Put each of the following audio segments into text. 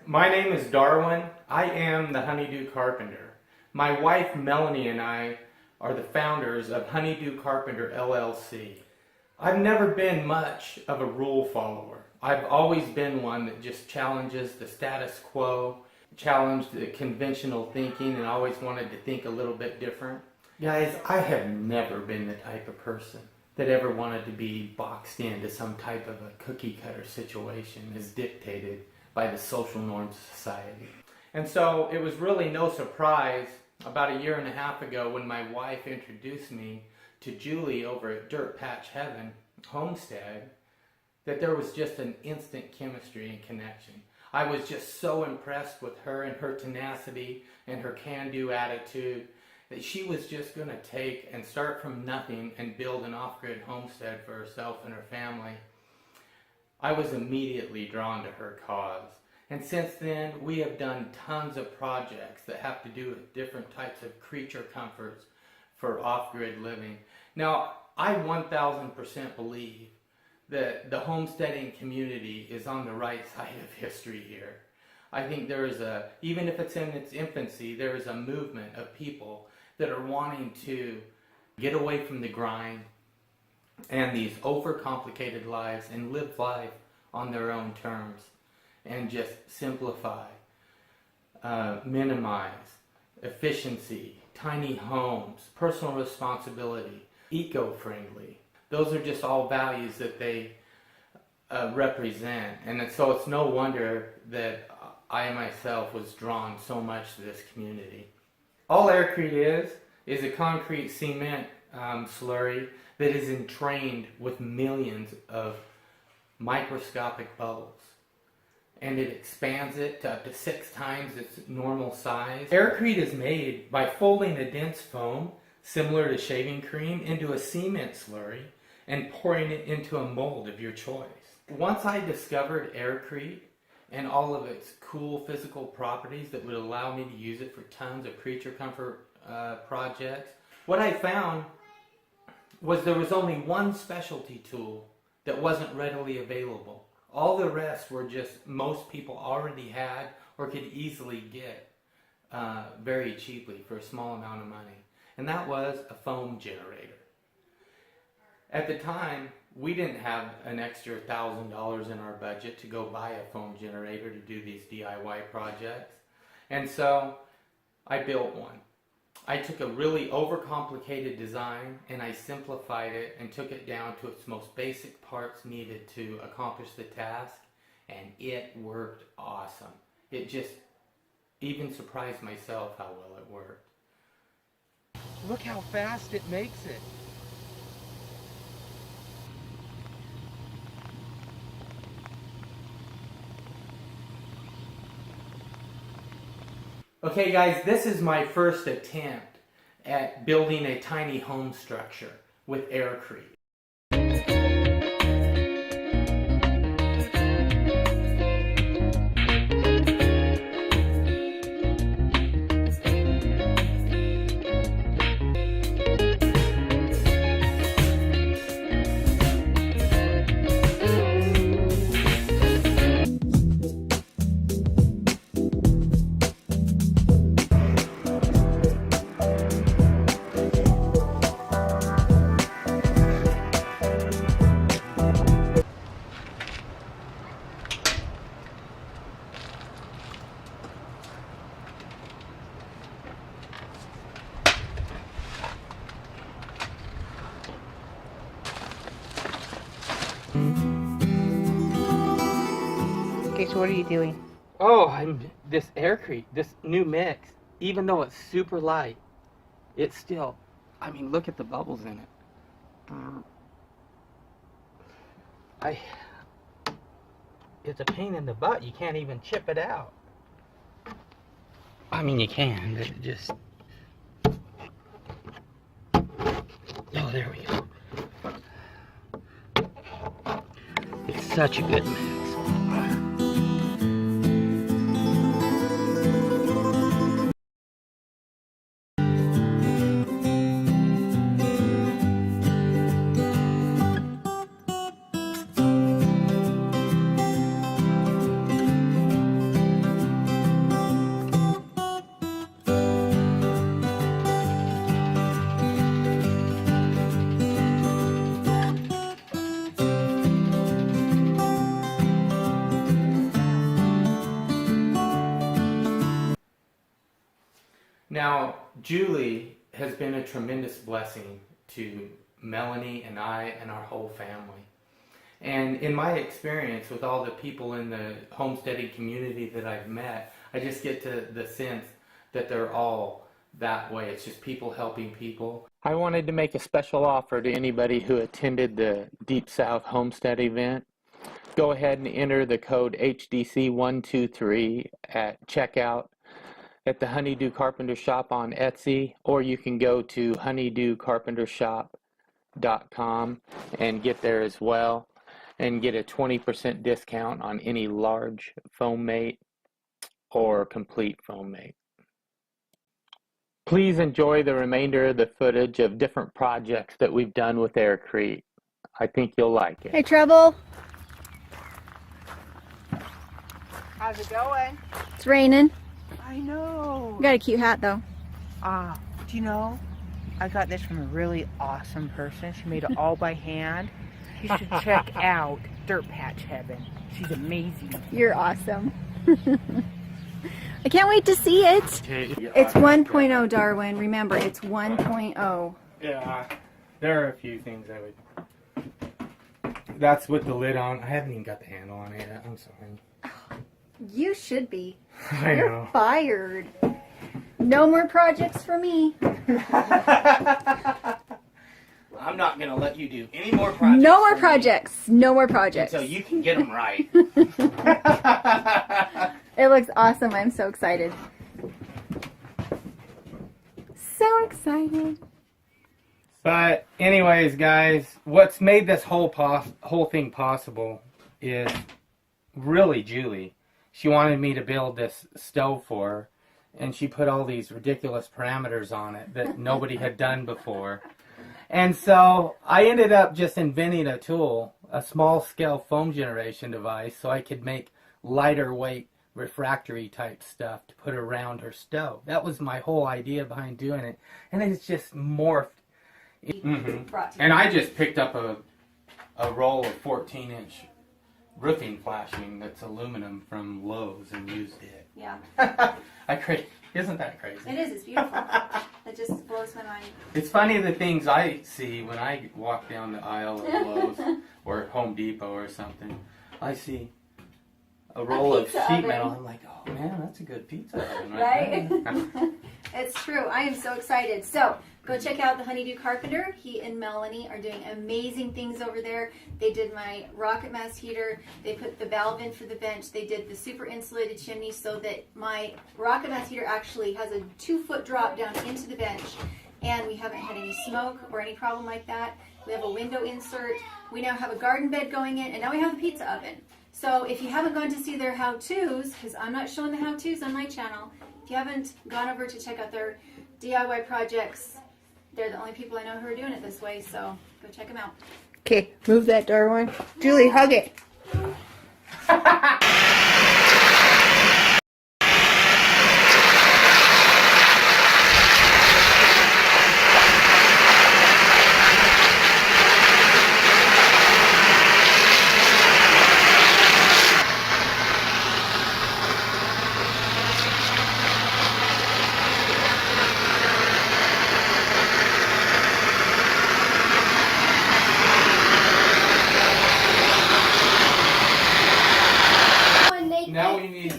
My name is Darwin. I am the Honeydew Carpenter. My wife Melanie and I are the founders of Honeydew Carpenter LLC. I've never been much of a rule follower. I've always been one that just challenges the status quo, challenged the conventional thinking, and always wanted to think a little bit different. Guys, I have never been the type of person that ever wanted to be boxed into some type of a cookie cutter situation as dictated by the social norms of society. And so it was really no surprise about a year and a half ago when my wife introduced me to Julie over at Dirt Patch Heaven Homestead that there was just an instant chemistry and connection. I was just so impressed with her and her tenacity and her can-do attitude that she was just going to take and start from nothing and build an off-grid homestead for herself and her family. I was immediately drawn to her cause. And since then, we have done tons of projects that have to do with different types of creature comforts for off-grid living. Now, I 1000% believe that the homesteading community is on the right side of history here. I think there is even if it's in its infancy, there is a movement of people that are wanting to get away from the grind and these overcomplicated lives and live life on their own terms and just simplify, minimize, efficiency, tiny homes, personal responsibility, eco-friendly. Those are just all values that they represent. And so it's no wonder that I myself was drawn so much to this community. All aircrete is a concrete cement slurry that is entrained with millions of microscopic bubbles. And it expands it to up to 6 times its normal size. Aircrete is made by folding a dense foam, similar to shaving cream, into a cement slurry and pouring it into a mold of your choice. Once I discovered aircrete and all of its cool physical properties that would allow me to use it for tons of creature comfort projects, what I found was there was only one specialty tool that wasn't readily available. All the rest were just most people already had or could easily get very cheaply for a small amount of money. And that was a foam generator. At the time, we didn't have an extra $1,000 in our budget to go buy a foam generator to do these DIY projects. And so I built one. I took a really overcomplicated design and I simplified it and took it down to its most basic parts needed to accomplish the task, and it worked awesome. It just even surprised myself how well it worked. Look how fast it makes it. Okay guys, this is my first attempt at building a tiny home structure with aircrete. Okay, so what are you doing? Oh, this aircrete, this new mix, even though it's super light, it's still, I mean, look at the bubbles in it. It's a pain in the butt. You can't even chip it out. I mean, you can, but it just, oh, there we go. It's such a good mix. Now, Julie has been a tremendous blessing to Melanie and I and our whole family. And in my experience with all the people in the homesteading community that I've met, I just get to the sense that they're all that way. It's just people helping people. I wanted to make a special offer to anybody who attended the Deep South Homestead Event. Go ahead and enter the code HDC123 at checkout at the Honeydew Carpenter Shop on Etsy, or you can go to honeydewcarpentershop.com and get there as well and get a 20% discount on any large foam mate or complete foam mate. Please enjoy the remainder of the footage of different projects that we've done with aircrete. I think you'll like it. Hey, Treble. How's it going? It's raining. I know. You got a cute hat, though. Do you know, I got this from a really awesome person. She made it all by hand. You should check out Dirt Patch Heaven. She's amazing. You're awesome. I can't wait to see it. It's 1.0, Darwin. Remember, it's 1.0. Yeah, there are a few things I would... That's with the lid on. I haven't even got the handle on it yet. I'm sorry. You should be. I You're know. fired. No more projects for me. I'm not going to let you do any more projects. No more projects. No more projects. Until you can get them right. It looks awesome. I'm so excited. So excited. But anyways, guys, what's made this whole thing possible is really Julie. She wanted me to build this stove for her, and she put all these ridiculous parameters on it that nobody had done before. And so I ended up just inventing a tool, a small scale foam generation device, so I could make lighter weight refractory type stuff to put around her stove. That was my whole idea behind doing it, and it's just morphed. And I just picked up a roll of 14-inch roofing flashing that's aluminum from Lowe's and used it. Yeah. Isn't that crazy? It is. It's beautiful. It just blows my mind. It's funny the things I see when I walk down the aisle of Lowe's or Home Depot or something. I see a roll of sheet metal. I'm like, oh man, that's a good pizza oven, right? It's true. I am so excited. So go check out the Honeydew Carpenter. He and Melanie are doing amazing things over there. They did my rocket mass heater. They put the valve in for the bench. They did the super insulated chimney so that my rocket mass heater actually has a 2-foot drop down into the bench. And we haven't had any smoke or any problem like that. We have a window insert. We now have a garden bed going in, and now we have a pizza oven. So if you haven't gone to see their how-tos, because I'm not showing the how-tos on my channel, if you haven't gone over to check out their DIY projects, they're the only people I know who are doing it this way, so go check them out. Okay, move that, Darwin. Julie, hug it. Now we need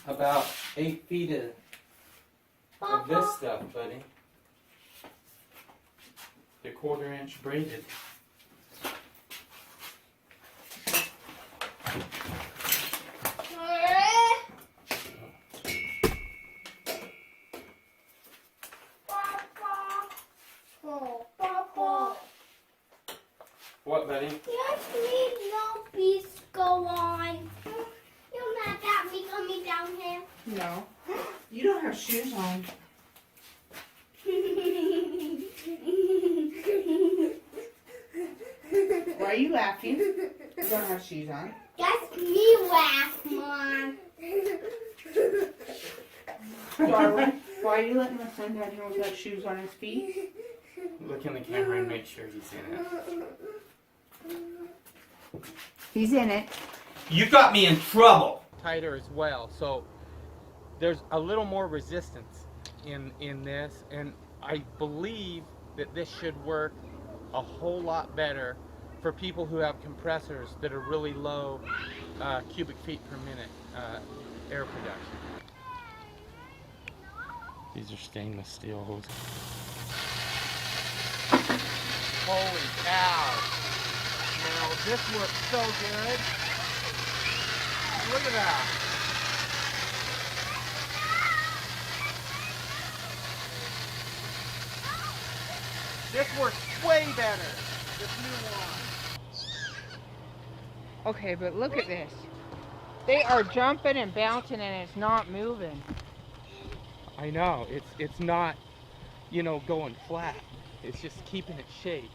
about 8 feet of this stuff, buddy. The 1/4-inch braided. What, buddy? Yes, please, no, please go on. You're not at me coming down here. No. You don't have shoes on. Why are you laughing? You don't have shoes on. That's me laugh, Mom. Darwin, why are you letting my son down here without shoes on his feet? Look in the camera and make sure he's in it. He's in it. You got me in trouble! Tighter as well, so there's a little more resistance in this, and I believe that this should work a whole lot better for people who have compressors that are really low cubic feet per minute air production. These are stainless steel hoses. Holy cow! Now this works so good. Look at that. This works way better. This new one. Okay, but look at this. They are jumping and bouncing and it's not moving. I know, it's not, you know, going flat. It's just keeping its shape.